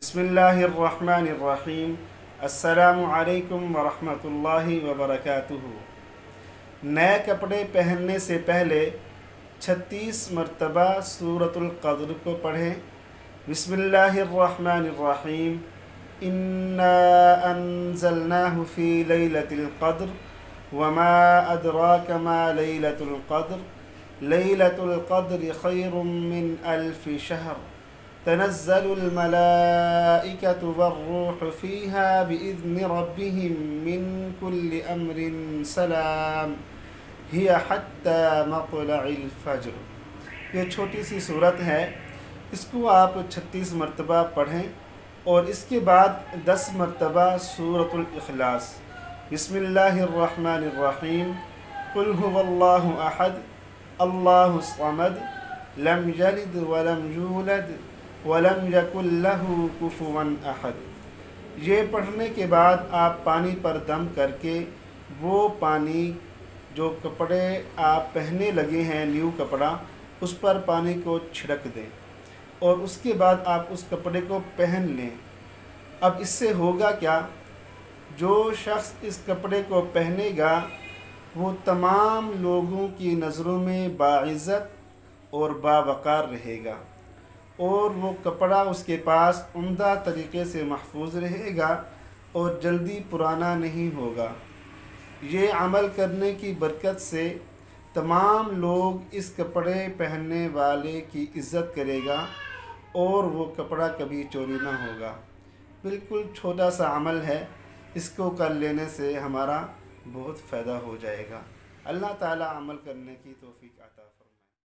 बिस्मिल्लाहिर्रहमानिर्रहीम। अस्सलामु अलैकुम वरहमतुल्लाहि वबरकातुहू। नए कपड़े पहनने से पहले 36 मरतबा सूरतुल क़द्र को पढ़ें। बिस्मिल्लाहिर्रहमानिर्रहीम। इन्ना अंज़लनाहु फ़ी लैलतिल क़द्र वमा अदराक मा लैलतुल क़द्र लैलतुल क़द्रि खैरुम मिन अल्फ़ि शहर तनज़्ज़लुल मलाइकतु वर्रूहु फ़ीहा बिइज़्नि रब्बिहिम मिन कुल्लि अम्रिन सलाम हिया हत्ता मत्लइल फ़ज्र। ये छोटी सी सूरत है, इसको आप 36 मरतबा पढ़ें और इसके बाद 10 मरतबा सूरतुल इखलास। बिस्मिल्लाहिर्रहमानिर्रहीम। कुल हुवल्लाहु अहद अल्लाहुस समद लम यलिद वलम यूलद वलम यकुल लहू कुफुवन अहद। ये पढ़ने के बाद आप पानी पर दम करके वो पानी जो कपड़े आप पहनने लगे हैं, न्यू कपड़ा, उस पर पानी को छिड़क दें और उसके बाद आप उस कपड़े को पहन लें। अब इससे होगा क्या, जो शख्स इस कपड़े को पहनेगा वो तमाम लोगों की नज़रों में बाइज़्ज़त और बावक़ार रहेगा और वो कपड़ा उसके पास उम्दा तरीक़े से महफूज रहेगा और जल्दी पुराना नहीं होगा। ये अमल करने की बरकत से तमाम लोग इस कपड़े पहनने वाले की इज़्ज़त करेगा और वो कपड़ा कभी चोरी ना होगा। बिल्कुल छोटा सा अमल है, इसको कर लेने से हमारा बहुत फ़ायदा हो जाएगा। अल्लाह ताला अमल करने की तौफ़ीक